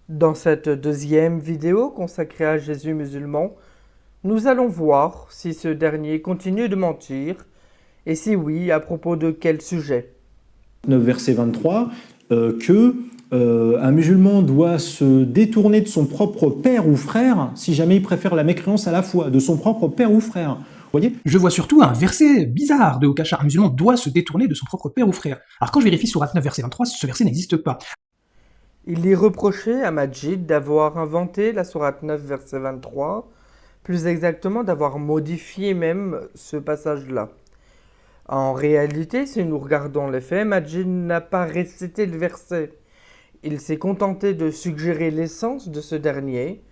Dans cette deuxième vidéo consacrée à Jésus musulman, nous allons voir si ce dernier continue de mentir, et si oui, à propos de quel sujet. 9 verset 23, un musulman doit se détourner de son propre père ou frère si jamais il préfère la mécréance à la foi, de son propre père ou frère. Vous voyez ? Je vois surtout un verset bizarre de Okasha. Un musulman doit se détourner de son propre père ou frère. Alors quand je vérifie Sourate 9 verset 23, ce verset n'existe pas. Il est reproché à Majid d'avoir inventé la sourate 9 verset 23, plus exactement d'avoir modifié même ce passage-là. En réalité, si nous regardons les faits, Majid n'a pas récité le verset. Il s'est contenté de suggérer l'essence de ce dernier.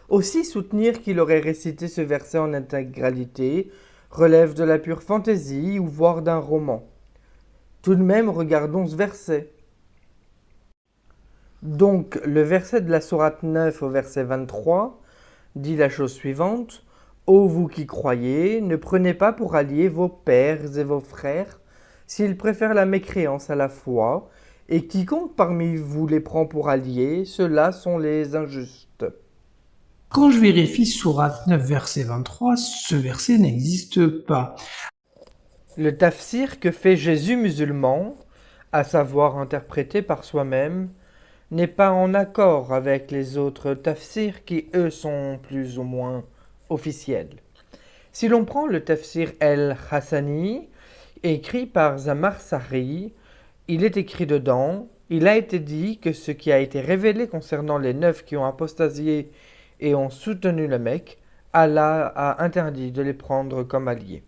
Aussi, soutenir qu'il aurait récité ce verset en intégralité relève de la pure fantaisie ou voire d'un roman. Tout de même, regardons ce verset. Donc, le verset de la sourate 9 au verset 23 dit la chose suivante. « Ô vous qui croyez, ne prenez pas pour alliés vos pères et vos frères, s'ils préfèrent la mécréance à la foi, et quiconque parmi vous les prend pour alliés, ceux-là sont les injustes. » Quand je vérifie Sourate 9 verset 23, ce verset n'existe pas. Le tafsir que fait Jésus musulman, à savoir interprété par soi-même, n'est pas en accord avec les autres tafsirs qui, eux, sont plus ou moins officiels. Si l'on prend le tafsir El-Hassani, écrit par Zamar Sahri, il est écrit dedans, il a été dit que ce qui a été révélé concernant les 9 qui ont apostasié et ont soutenu la Mecque, Allah a interdit de les prendre comme alliés.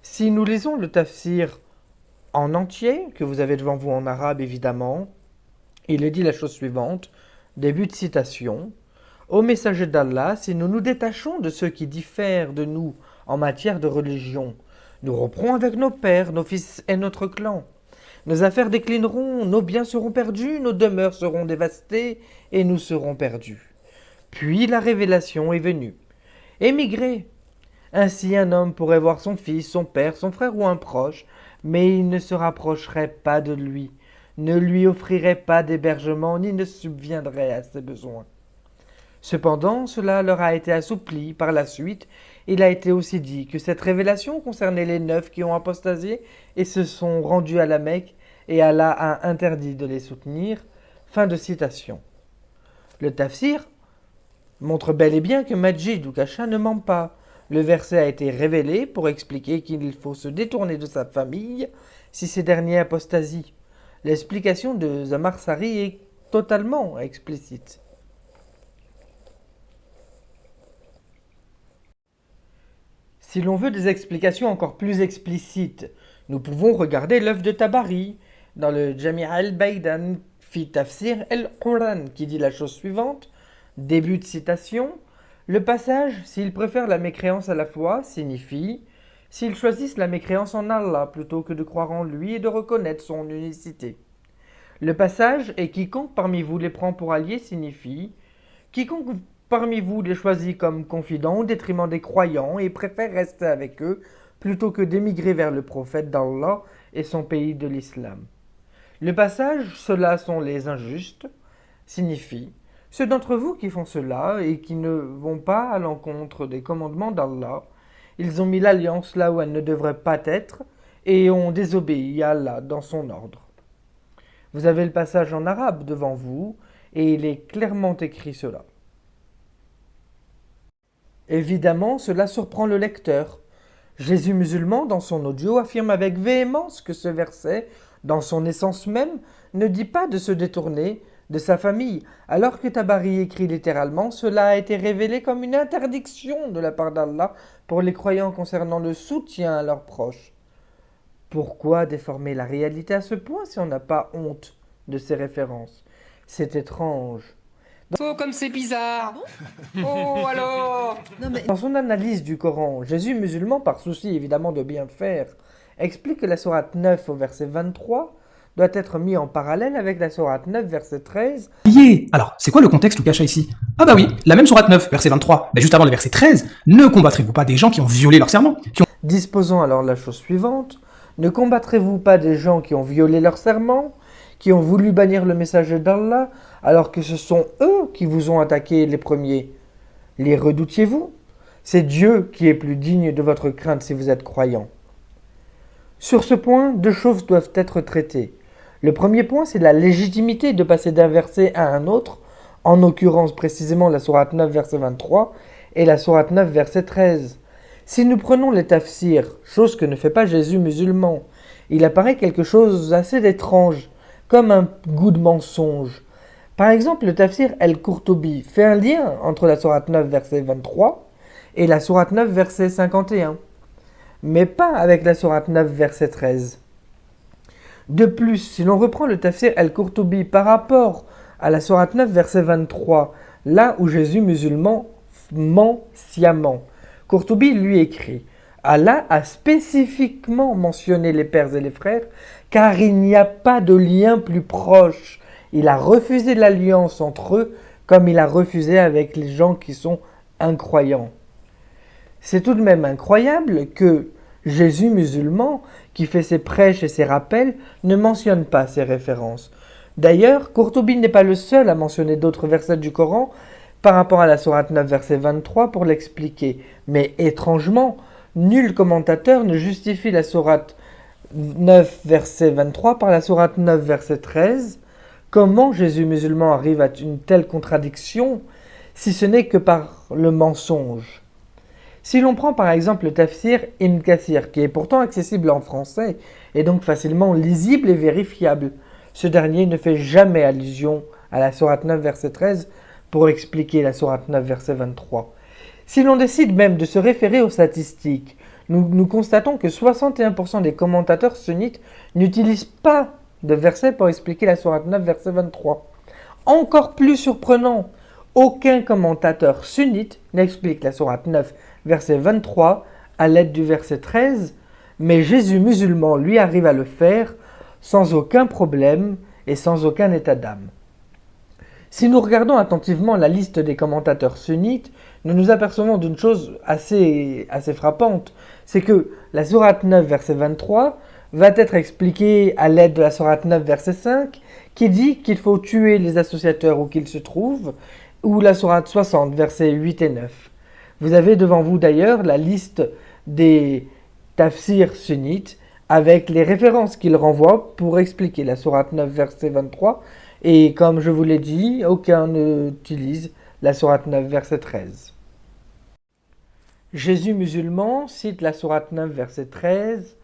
Si nous lisons le tafsir en entier, que vous avez devant vous en arabe évidemment, il est dit la chose suivante, début de citation. Ô messager d'Allah, si nous nous détachons de ceux qui diffèrent de nous en matière de religion, nous romprons avec nos pères, nos fils et notre clan. Nos affaires déclineront, nos biens seront perdus, nos demeures seront dévastées et nous serons perdus. Puis la révélation est venue. Émigrez. Ainsi un homme pourrait voir son fils, son père, son frère ou un proche, mais il ne se rapprocherait pas de lui, ne lui offrirait pas d'hébergement ni ne subviendrait à ses besoins. Cependant, cela leur a été assoupli par la suite. Il a été aussi dit que cette révélation concernait les 9 qui ont apostasié et se sont rendus à la Mecque, et Allah a interdit de les soutenir. Fin de citation. Le tafsir montre bel et bien que Majid ou Kasha ne ment pas. Le verset a été révélé pour expliquer qu'il faut se détourner de sa famille si ces derniers apostasient. L'explication de Zamar Sahri est totalement explicite. Si l'on veut des explications encore plus explicites, nous pouvons regarder l'œuvre de Tabari dans le Jami' al-Baydan fi Tafsir el-Quran qui dit la chose suivante, début de citation, le passage « S'ils préfèrent la mécréance à la foi » signifie « S'ils choisissent la mécréance en Allah plutôt que de croire en lui et de reconnaître son unicité ». Le passage « Et quiconque parmi vous les prend pour alliés » signifie « Quiconque parmi vous les choisit comme confidents au détriment des croyants et préfère rester avec eux plutôt que d'émigrer vers le prophète d'Allah et son pays de l'islam. » Le passage « Ceux-là sont les injustes » signifie « Ceux d'entre vous qui font cela et qui ne vont pas à l'encontre des commandements d'Allah, ils ont mis l'alliance là où elle ne devrait pas être et ont désobéi à Allah dans son ordre. » Vous avez le passage en arabe devant vous et il est clairement écrit cela. Évidemment, cela surprend le lecteur. Jésus musulman, dans son audio, affirme avec véhémence que ce verset, dans son essence même, ne dit pas de se détourner de sa famille, alors que Tabari écrit littéralement, cela a été révélé comme une interdiction de la part d'Allah pour les croyants concernant le soutien à leurs proches. Pourquoi déformer la réalité à ce point si on n'a pas honte de ces références? C'est étrange. Oh, comme c'est bizarre. Oh, alors. Dans son analyse du Coran, Jésus musulman, par souci évidemment de bien faire, explique que la sourate 9 au verset 23 doit être mis en parallèle avec la sourate 9 verset 13. Alors, c'est quoi le contexte Okasha ici? Ah bah oui, la même Sourate 9 verset 23, mais juste avant le verset 13, ne combattrez-vous pas des gens qui ont violé leur serment, Disposons alors la chose suivante. Ne combattrez-vous pas des gens qui ont violé leur serment, qui ont voulu bannir le messager d'Allah, alors que ce sont eux qui vous ont attaqué les premiers. Les redoutiez-vous? C'est Dieu qui est plus digne de votre crainte si vous êtes croyant. Sur ce point, deux choses doivent être traitées. Le premier point, c'est la légitimité de passer d'un verset à un autre, en l'occurrence précisément la sourate 9, verset 23, et la sourate 9, verset 13. Si nous prenons les tafsirs, chose que ne fait pas Jésus musulman, il apparaît quelque chose assez d'étrange, comme un goût de mensonge. Par exemple, le tafsir El-Qurtubi fait un lien entre la sourate 9, verset 23, et la sourate 9, verset 51, mais pas avec la sourate 9, verset 13. De plus, si l'on reprend le tafsir El-Qurtubi par rapport à la sourate 9, verset 23, là où Jésus musulman ment sciemment, Qurtubi lui écrit « Allah a spécifiquement mentionné les pères et les frères, car il n'y a pas de lien plus proche. Il a refusé l'alliance entre eux, comme il a refusé avec les gens qui sont incroyants. » C'est tout de même incroyable que Jésus musulman, qui fait ses prêches et ses rappels, ne mentionne pas ces références. D'ailleurs, Qurtubi n'est pas le seul à mentionner d'autres versets du Coran par rapport à la sourate 9, verset 23 pour l'expliquer. Mais étrangement, nul commentateur ne justifie la sourate 9, verset 23 par la sourate 9, verset 13. Comment Jésus musulman arrive à une telle contradiction, si ce n'est que par le mensonge? Si l'on prend par exemple le tafsir Ibn Kathir, qui est pourtant accessible en français et donc facilement lisible et vérifiable, ce dernier ne fait jamais allusion à la sourate 9, verset 13 pour expliquer la sourate 9, verset 23. Si l'on décide même de se référer aux statistiques, nous constatons que 61% des commentateurs sunnites n'utilisent pas de verset pour expliquer la sourate 9, verset 23. Encore plus surprenant, aucun commentateur sunnite n'explique la sourate 9, verset 23 à l'aide du verset 13, mais Jésus musulman lui arrive à le faire sans aucun problème et sans aucun état d'âme. Si nous regardons attentivement la liste des commentateurs sunnites, nous nous apercevons d'une chose assez frappante, c'est que la sourate 9, verset 23 va être expliquée à l'aide de la sourate 9, verset 5, qui dit qu'il faut tuer les associateurs où qu'ils se trouvent, ou la sourate 60, versets 8 et 9. Vous avez devant vous d'ailleurs la liste des tafsirs sunnites avec les références qu'ils renvoient pour expliquer la sourate 9, verset 23, et comme je vous l'ai dit, aucun n'utilise la sourate 9, verset 13. Jésus musulman cite la sourate 9, verset 13,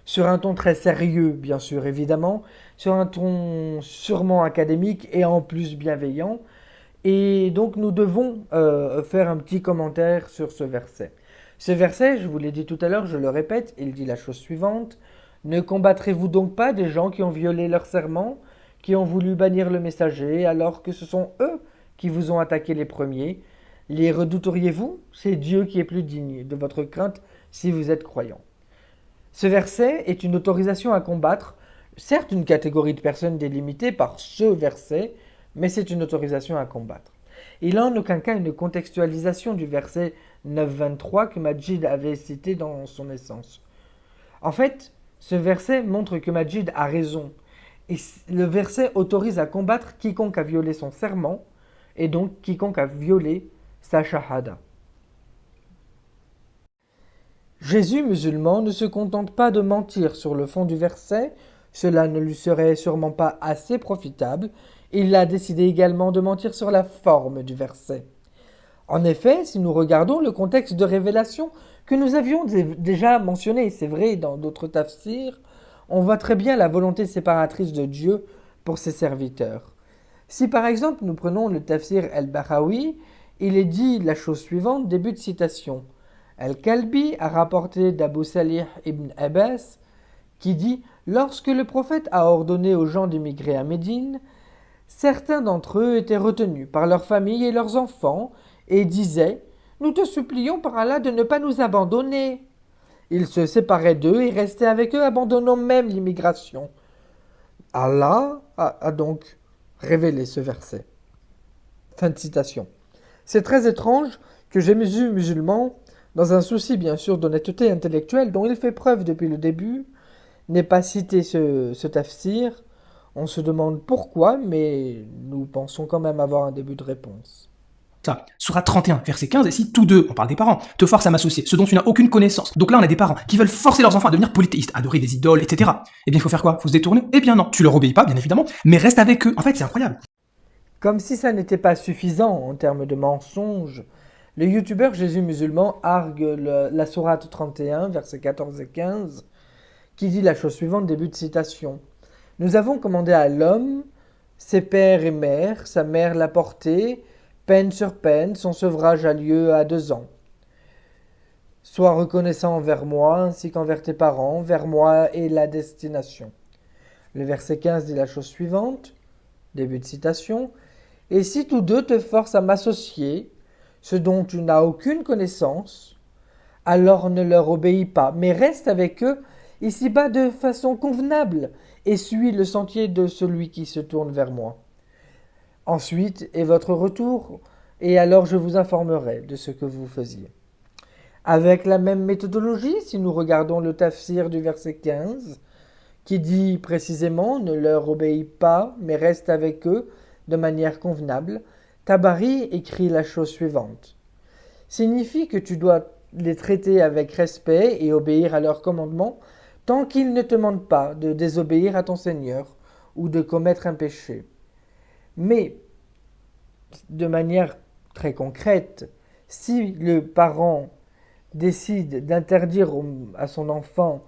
sur un ton très sérieux, bien sûr, évidemment, sur un ton sûrement académique et en plus bienveillant. Et donc nous devons faire un petit commentaire sur ce verset. Ce verset, je vous l'ai dit tout à l'heure, je le répète, il dit la chose suivante. Ne combattrez-vous donc pas des gens qui ont violé leur serment, qui ont voulu bannir le messager, alors que ce sont eux qui vous ont attaqué les premiers? Les redouteriez-vous? C'est Dieu qui est plus digne de votre crainte si vous êtes croyant. Ce verset est une autorisation à combattre, certes une catégorie de personnes délimitée par ce verset, mais c'est une autorisation à combattre. Il n'a en aucun cas une contextualisation du verset 9.23 que Majid avait cité dans son essence. En fait, ce verset montre que Majid a raison, et le verset autorise à combattre quiconque a violé son serment, et donc quiconque a violé sa shahada. Jésus musulman ne se contente pas de mentir sur le fond du verset, cela ne lui serait sûrement pas assez profitable. Il a décidé également de mentir sur la forme du verset. En effet, si nous regardons le contexte de révélation que nous avions déjà mentionné, c'est vrai dans d'autres tafsirs, on voit très bien la volonté séparatrice de Dieu pour ses serviteurs. Si par exemple nous prenons le tafsir El-Bahawi, il est dit la chose suivante, début de citation. Al-Kalbi a rapporté d'Abu Salih ibn Abbas qui dit « Lorsque le prophète a ordonné aux gens d'émigrer à Médine, certains d'entre eux étaient retenus par leurs familles et leurs enfants et disaient « Nous te supplions par Allah de ne pas nous abandonner ». Ils se séparaient d'eux et restaient avec eux, abandonnant même l'immigration. Allah a donc révélé ce verset. Fin de citation. C'est très étrange que Jésus musulman, dans un souci bien sûr d'honnêteté intellectuelle dont il fait preuve depuis le début, n'ait pas cité ce tafsir. On se demande pourquoi, mais nous pensons quand même avoir un début de réponse. Ça, Sourate 31, verset 15, et si tous deux, on parle des parents, te forcent à m'associer, ce dont tu n'as aucune connaissance. Donc là, on a des parents qui veulent forcer leurs enfants à devenir polythéistes, adorer des idoles, etc. Eh bien, il faut faire quoi? Faut se détourner? Eh bien non, tu leur obéis pas, bien évidemment, mais reste avec eux. En fait, c'est incroyable. Comme si ça n'était pas suffisant en termes de mensonges, le youtubeur Jésus musulman argue la sourate 31, versets 14 et 15, qui dit la chose suivante, début de citation. « Nous avons commandé à l'homme, ses pères et mères, sa mère l'a porté, peine sur peine, son sevrage a lieu à 2 ans. Sois reconnaissant envers moi, ainsi qu'envers tes parents, vers moi et la destination. » Le verset 15 dit la chose suivante, début de citation. « Et si tous deux te forcent à m'associer, ce dont tu n'as aucune connaissance, alors ne leur obéis pas, mais reste avec eux ici-bas de façon convenable, et suis le sentier de celui qui se tourne vers moi. Ensuite est votre retour, et alors je vous informerai de ce que vous faisiez. » Avec la même méthodologie, si nous regardons le tafsir du verset 15, qui dit précisément « Ne leur obéis pas, mais reste avec eux de manière convenable », Tabari écrit la chose suivante. Signifie que tu dois les traiter avec respect et obéir à leurs commandements tant qu'ils ne te demandent pas de désobéir à ton Seigneur ou de commettre un péché. Mais, de manière très concrète, si le parent décide d'interdire à son enfant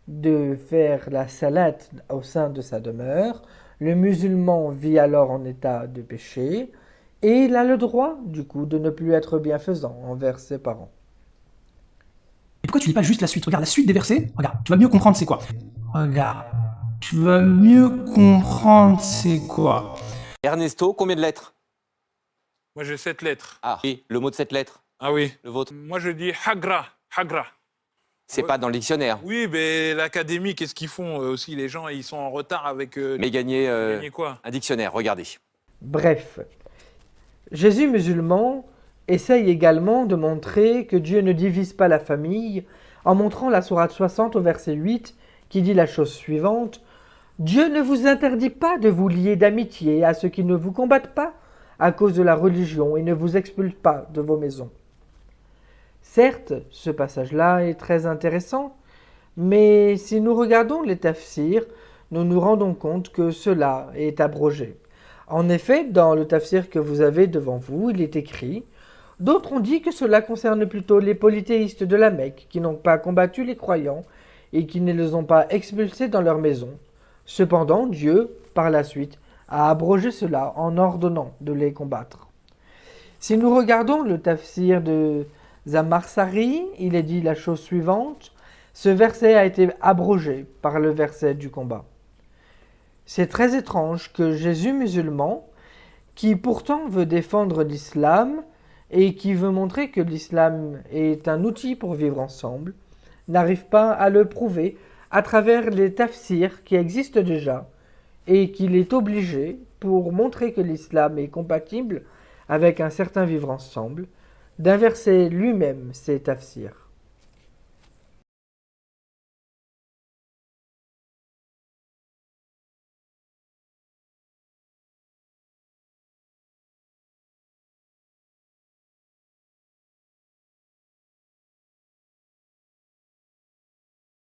de faire la salate au sein de sa demeure, le musulman vit alors en état de péché, et il a le droit, du coup, de ne plus être bienfaisant envers ses parents. Et pourquoi tu lis pas juste la suite? Regarde la suite des versets. Regarde, tu vas mieux comprendre c'est quoi. Regarde, tu vas mieux comprendre c'est quoi. Ernesto, combien de lettres? Moi, j'ai 7 lettres. Ah, oui, le mot de 7 lettres. Ah oui. Le vôtre. Moi, je dis hagra. Hagra. C'est pas dans le dictionnaire. Oui, mais l'académie, qu'est-ce qu'ils font aussi? Les gens, ils sont en retard avec... Mais gagner quoi? un dictionnaire, regardez. Bref, Jésus musulman essaye également de montrer que Dieu ne divise pas la famille en montrant la sourate 60 au verset 8 qui dit la chose suivante. « Dieu ne vous interdit pas de vous lier d'amitié à ceux qui ne vous combattent pas à cause de la religion et ne vous expulsent pas de vos maisons. » Certes, ce passage-là est très intéressant, mais si nous regardons les tafsirs, nous nous rendons compte que cela est abrogé. En effet, dans le tafsir que vous avez devant vous, il est écrit « D'autres ont dit que cela concerne plutôt les polythéistes de la Mecque qui n'ont pas combattu les croyants et qui ne les ont pas expulsés dans leur maison. Cependant, Dieu, par la suite, a abrogé cela en ordonnant de les combattre. » Si nous regardons le tafsir de Zamarsari, il est dit la chose suivante. Ce verset a été abrogé par le verset du combat. C'est très étrange que Jésus musulman, qui pourtant veut défendre l'islam et qui veut montrer que l'islam est un outil pour vivre ensemble, n'arrive pas à le prouver à travers les tafsirs qui existent déjà et qu'il est obligé, pour montrer que l'islam est compatible avec un certain vivre ensemble, d'inverser lui-même ses tafsirs.